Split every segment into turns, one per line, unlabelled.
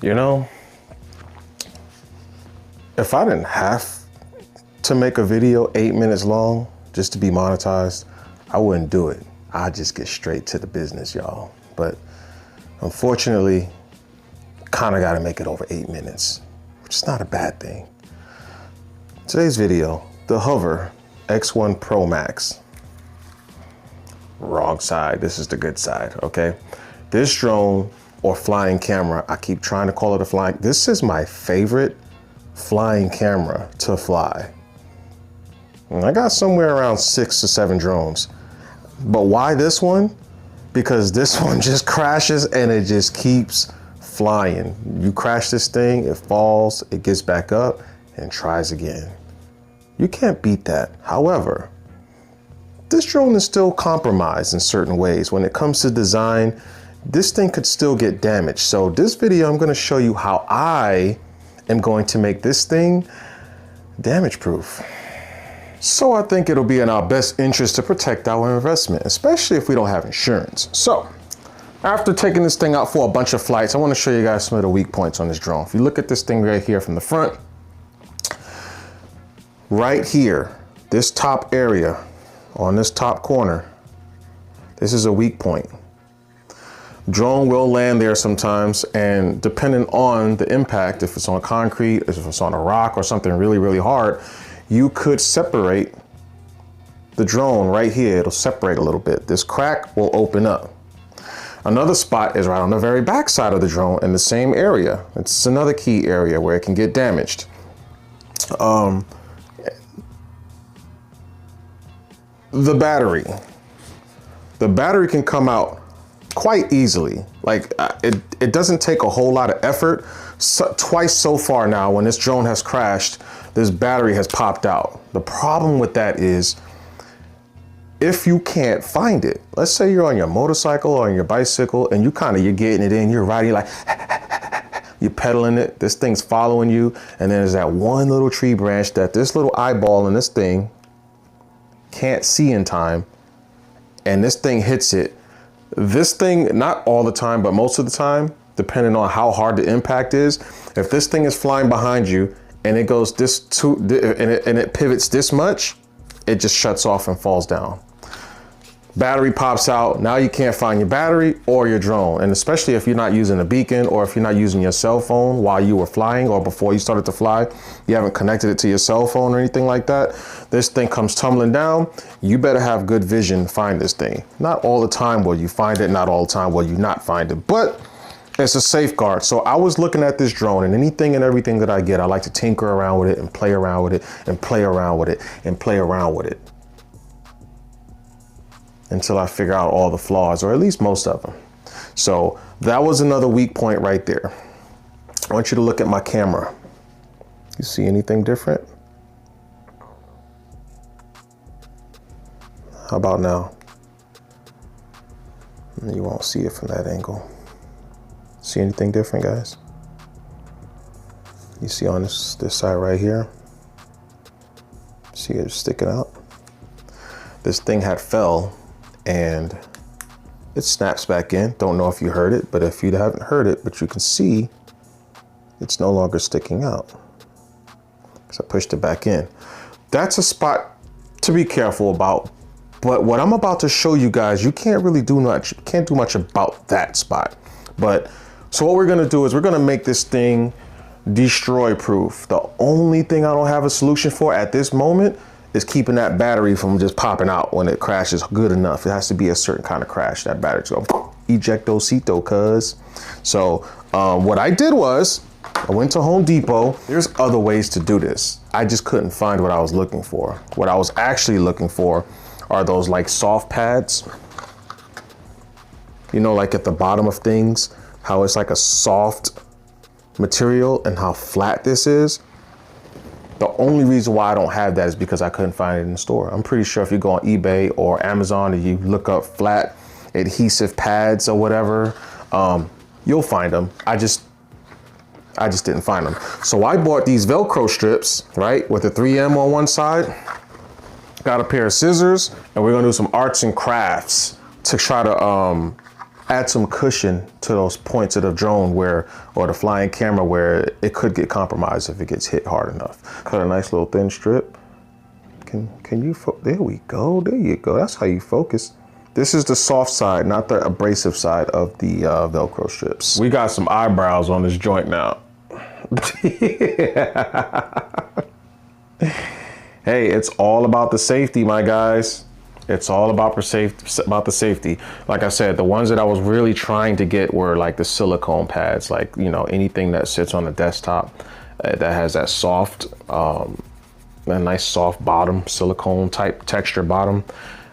You know, if I didn't have to make a video 8 minutes long just to be monetized, I wouldn't do it. I'd just get straight to the business, y'all. But unfortunately, kind of got to make it over 8 minutes, which is not a bad thing. Today's video, the Hover X1 Pro Max. Wrong side, this is the good side, okay? This drone or flying camera, I keep trying to call it a flying, this is my favorite flying camera to fly. And I got somewhere around 6 to 7 drones. But why this one? Because this one just crashes and it just keeps flying. You crash this thing, it falls, it gets back up and tries again. You can't beat that. However, this drone is still compromised in certain ways. When it comes to design, this thing could still get damaged. So this video, I'm going to show you how I am going to make this thing damage proof. So I think it'll be in our best interest to protect our investment, especially if we don't have insurance. So after taking this thing out for a bunch of flights, I want to show you guys some of the weak points on this drone. If you look at this thing right here from the front, right here, this top area on this top corner, this is a weak point. Drone will land there sometimes, and depending on the impact, if it's on concrete, if it's on a rock or something really, really hard, you could separate the drone right here. It'll separate a little bit. This crack will open up. Another spot is right on the very back side of the drone in the same area. It's another key area where it can get damaged. The battery. The battery can come out quite easily. Like it doesn't take a whole lot of effort. Twice so far now, when this drone has crashed, this battery has popped out. The problem with that is if you can't find it, let's say you're on your motorcycle or on your bicycle and you're getting it in, you're riding, you're like, you're pedaling it, this thing's following you, and then there's that one little tree branch that this little eyeball in this thing can't see in time, and this thing hits it. This thing, not all the time, but most of the time, depending on how hard the impact is, if this thing is flying behind you and it goes and it pivots this much, it just shuts off and falls down. Battery pops out. Now you can't find your battery or your drone. And especially if you're not using a beacon or if you're not using your cell phone while you were flying or before you started to fly, you haven't connected it to your cell phone or anything like that. This thing comes tumbling down. You better have good vision to find this thing. Not all the time will you find it. Not all the time will you not find it, but it's a safeguard. So I was looking at this drone, and anything and everything that I get, I like to tinker around with it and play around with it and play around with it and play around with it until I figure out all the flaws, or at least most of them. So that was another weak point right there. I want you to look at my camera. You see anything different? How about now? You won't see it from that angle. See anything different, guys? You see on this side right here? See it sticking out? This thing had fell and it snaps back in. Don't know if you heard it, but if you haven't heard it, but you can see it's no longer sticking out. So I pushed it back in. That's a spot to be careful about. But what I'm about to show you guys, you can't really do much, can't do much about that spot. But so what we're gonna do is we're gonna make this thing destroy proof. The only thing I don't have a solution for at this moment is keeping that battery from just popping out when it crashes good enough. It has to be a certain kind of crash. That battery's going ejectocito, cuz. So what I did was I went to Home Depot. There's other ways to do this. I just couldn't find what I was looking for. What I was actually looking for are those like soft pads. You know, like at the bottom of things, how it's like a soft material and how flat this is. The only reason why I don't have that is because I couldn't find it in the store. I'm pretty sure if you go on eBay or Amazon and you look up flat adhesive pads or whatever, you'll find them. I just didn't find them. So I bought these Velcro strips, right, with a 3M on one side. Got a pair of scissors, and we're gonna do some arts and crafts to try to add some cushion to those points of the drone where, or the flying camera where it could get compromised if it gets hit hard enough. Cut a nice little thin strip. Can you, there we go, there you go. That's how you focus. This is the soft side, not the abrasive side of the Velcro strips. We got some eyebrows on this joint now. Hey, it's all about the safety, my guys. It's all about the safety. Like I said, the ones that I was really trying to get were like the silicone pads, like, you know, anything that sits on the desktop that has that soft, a nice soft bottom, silicone type texture bottom.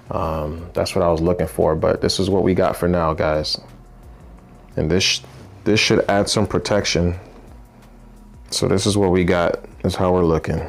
That's what I was looking for, but this is what we got for now, guys. And this should add some protection. So this is what we got. That's how we're looking.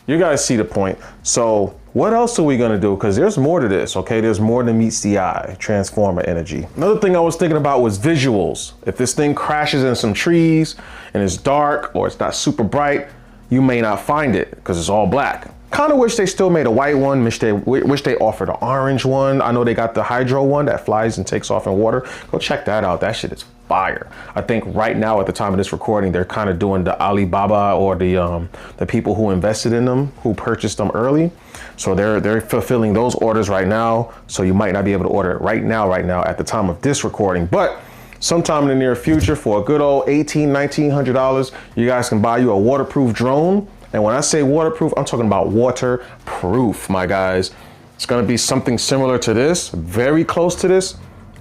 You guys see the point. So what else are we gonna do? Because there's more to this, okay? There's more than meets the eye, transformer energy. Another thing I was thinking about was visuals. If this thing crashes in some trees and it's dark or it's not super bright, you may not find it because it's all black. Kind of wish they still made a white one. Wish they offered an orange one. I know they got the hydro one that flies and takes off in water. Go check that out. That shit is fire. I think right now at the time of this recording, they're kind of doing the Alibaba or the people who invested in them, who purchased them early. So they're fulfilling those orders right now. So you might not be able to order it right now at the time of this recording, but sometime in the near future for a good old $1,800–$1,900, you guys can buy you a waterproof drone. And when I say waterproof, I'm talking about waterproof, my guys. It's gonna be something similar to this, very close to this.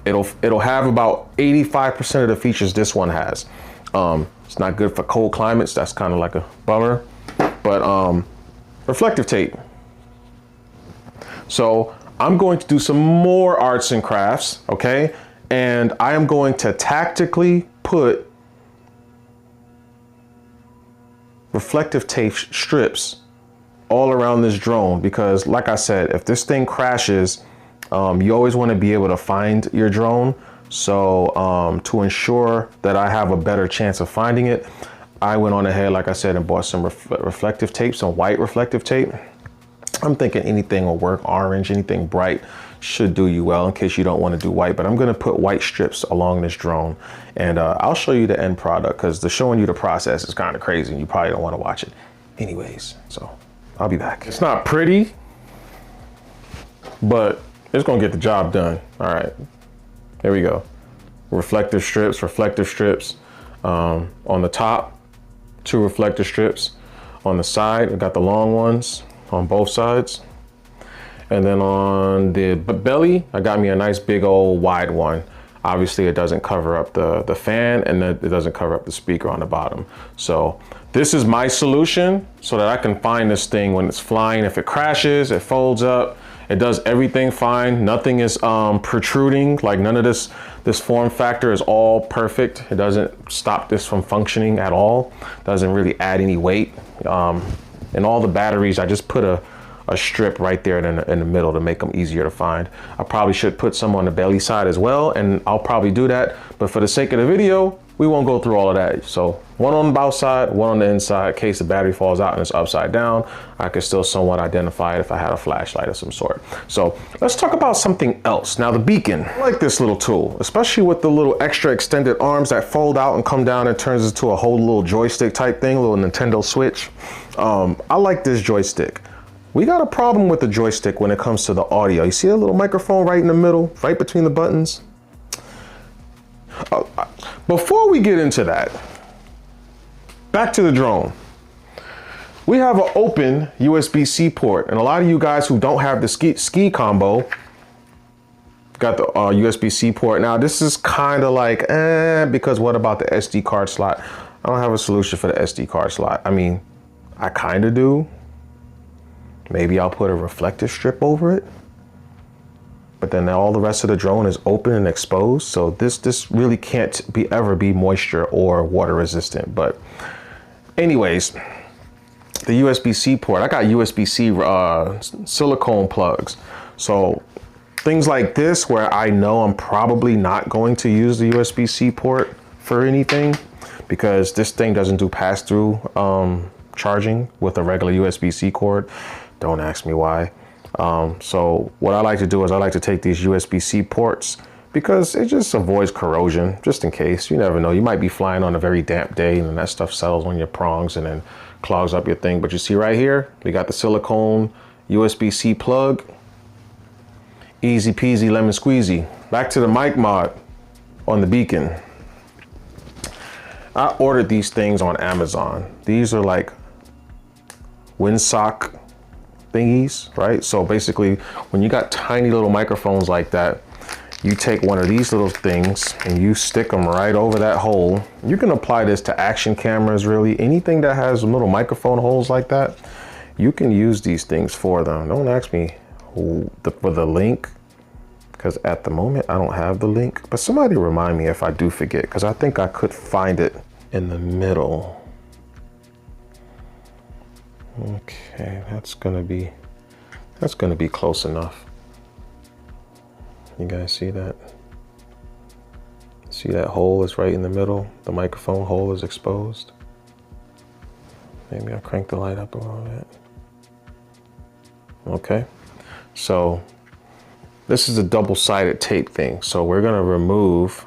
It'll have about 85% of the features this one has. It's not good for cold climates. That's kind of like a bummer, but reflective tape. So I'm going to do some more arts and crafts, okay? And I am going to tactically put reflective tape strips all around this drone, because like I said, if this thing crashes, you always want to be able to find your drone. So to ensure that I have a better chance of finding it, I went on ahead, like I said, and bought some reflective tape, some white reflective tape. I'm thinking anything will work. Orange, anything bright should do you well, in case you don't want to do white. But I'm going to put white strips along this drone, and I'll show you the end product, because the showing you the process is kind of crazy and you probably don't want to watch it anyways. So I'll be back. It's not pretty, but it's going to get the job done. All right, there we go. Reflective strips on the top, 2 reflective strips on the side. We got the long ones on both sides. And then on the belly, I got me a nice big old wide one. Obviously it doesn't cover up the fan, and it doesn't cover up the speaker on the bottom. So this is my solution so that I can find this thing when it's flying. If it crashes, it folds up, it does everything fine. Nothing is protruding, like none of this form factor is all perfect. It doesn't stop this from functioning at all. Doesn't really add any weight. And all the batteries, I just put a strip right there in the middle to make them easier to find. I probably should put some on the belly side as well, and I'll probably do that. But for the sake of the video, we won't go through all of that. So one on the outside, one on the inside, in case the battery falls out and it's upside down, I could still somewhat identify it if I had a flashlight of some sort. So let's talk about something else. Now the beacon, I like this little tool, especially with the little extra extended arms that fold out and come down and turns into a whole little joystick type thing, a little Nintendo Switch. I like this joystick. We got a problem with the joystick when it comes to the audio. You see a little microphone right in the middle, right between the buttons? Before we get into that, back to the drone. We have an open USB-C port, and a lot of you guys who don't have the ski combo got the USB-C port. Now this is kind of like, because what about the SD card slot? I don't have a solution for the SD card slot. I mean, I kind of do. Maybe I'll put a reflective strip over it, but then all the rest of the drone is open and exposed. So this really can't ever be moisture or water resistant. But anyways, the USB-C port, I got USB-C silicone plugs. So things like this, where I know I'm probably not going to use the USB-C port for anything, because this thing doesn't do pass-through charging with a regular USB-C cord. Don't ask me why. So what I like to do is I like to take these USB-C ports because it just avoids corrosion, just in case. You never know. You might be flying on a very damp day and then that stuff settles on your prongs and then clogs up your thing. But you see right here, we got the silicone USB-C plug. Easy peasy lemon squeezy. Back to the mic mod on the Beacon. I ordered these things on Amazon. These are like windsock thingies, right? So basically, when you got tiny little microphones like that, you take one of these little things and you stick them right over that hole. You can apply this to action cameras, really. Anything that has little microphone holes like that, you can use these things for them. Don't ask me for the link, because at the moment I don't have the link, but somebody remind me if I do forget, because I think I could find it in the middle. Okay, that's gonna be close enough. You guys see that? See that hole is right in the middle? The microphone hole is exposed. Maybe I'll crank the light up a little bit. Okay, so this is a double-sided tape thing. So we're gonna remove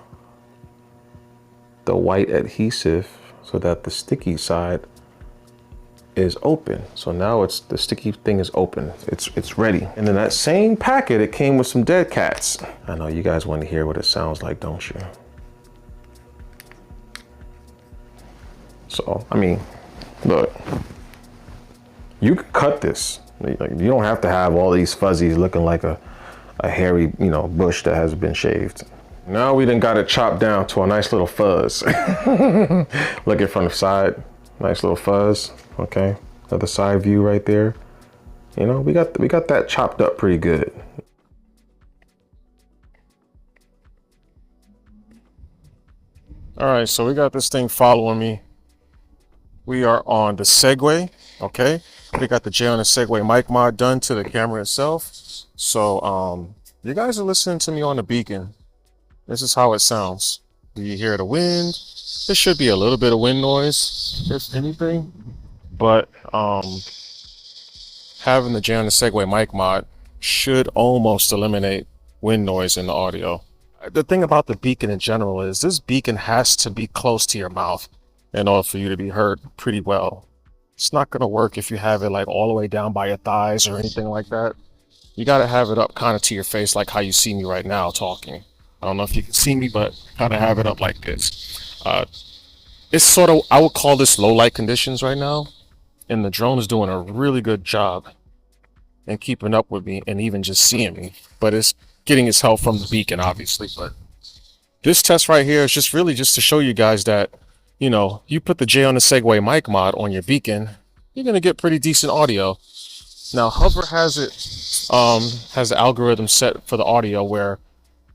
the white adhesive so that the sticky side is open. So now the sticky thing is open. It's ready. And in that same packet, it came with some dead cats. I know you guys want to hear what it sounds like, don't you? So, I mean, look, you can cut this. Like, you don't have to have all these fuzzies looking like a hairy, you know, bush that has been shaved. Now we done got it chopped down to a nice little fuzz. Look it from the side, nice little fuzz. Okay, another side view right there. You know, we got that chopped up pretty good. All right, so we got this thing following me. We are on the Segway, okay? We got the Jonasegway mic mod done to the camera itself. So you guys are listening to me on the Beacon. This is how it sounds. Do you hear the wind? There should be a little bit of wind noise, if anything. But having the Jonasegway mic mod should almost eliminate wind noise in the audio. The thing about the Beacon in general is this Beacon has to be close to your mouth in order for you to be heard pretty well. It's not going to work if you have it like all the way down by your thighs or anything like that. You got to have it up kind of to your face, like how you see me right now talking. I don't know if you can see me, but kind of have it up like this. It's sort of, I would call this low light conditions right now. And the drone is doing a really good job in keeping up with me and even just seeing me. But it's getting its help from the Beacon, obviously. But this test right here is just really just to show you guys that, you know, you put the Jonasegway mic mod on your Beacon, you're going to get pretty decent audio. Now, Hover has the algorithm set for the audio where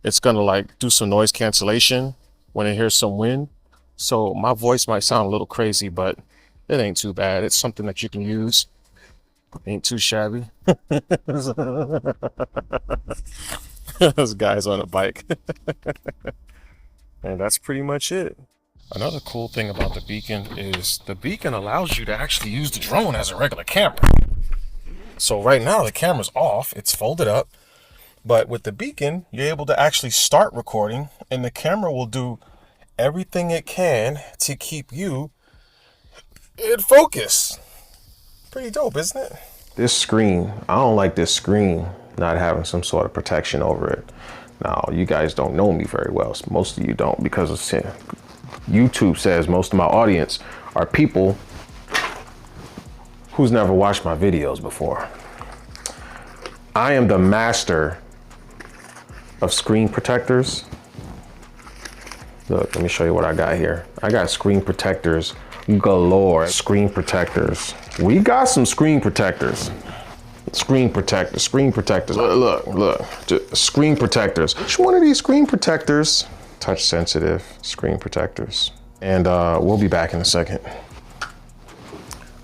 it's going to like do some noise cancellation when it hears some wind. So my voice might sound a little crazy, but it ain't too bad. It's something that you can use. Ain't too shabby. Those guys on a bike. And that's pretty much it. Another cool thing about the Beacon is the Beacon allows you to actually use the drone as a regular camera. So right now the camera's off, it's folded up, but with the Beacon, you're able to actually start recording and the camera will do everything it can to keep you in focus. Pretty dope, isn't it? This screen, I don't like this screen not having some sort of protection over it. Now, you guys don't know me very well. Most of you don't, because YouTube says most of my audience are people who's never watched my videos before. I am the master of screen protectors. Look, let me show you what I got here. I got screen protectors galore. Screen protectors. We got some screen protectors. Screen protectors. Look. Just screen protectors. Which one of these screen protectors? Touch sensitive screen protectors. And we'll be back in a second.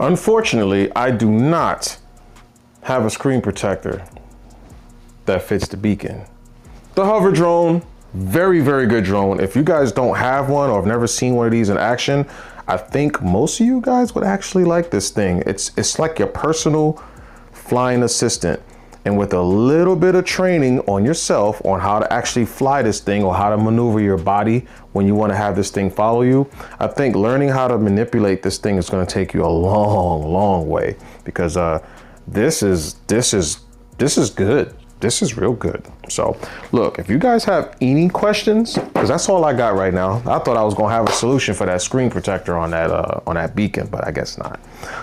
Unfortunately, I do not have a screen protector that fits the Beacon. The Hover drone, very, very good drone. If you guys don't have one or have never seen one of these in action, I think most of you guys would actually like this thing. It's like your personal flying assistant. And with a little bit of training on yourself on how to actually fly this thing or how to maneuver your body when you want to have this thing follow you, I think learning how to manipulate this thing is going to take you a long, long way, because this is good. This is real good. So look, if you guys have any questions, because that's all I got right now. I thought I was gonna have a solution for that screen protector on that beacon, but I guess not.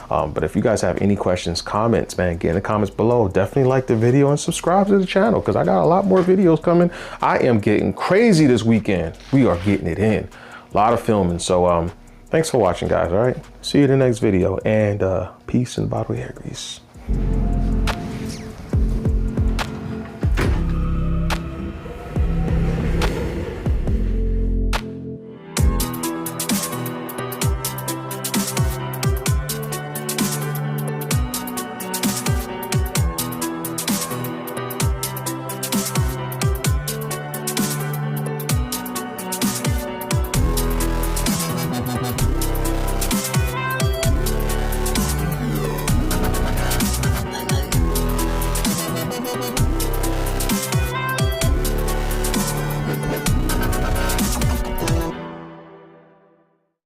But if you guys have any questions, comments, man, get in the comments below. Definitely like the video and subscribe to the channel, because I got a lot more videos coming. I am getting crazy this weekend. We are getting it in. A lot of filming. So thanks for watching, guys. All right, see you in the next video, and peace and bottle hair grease.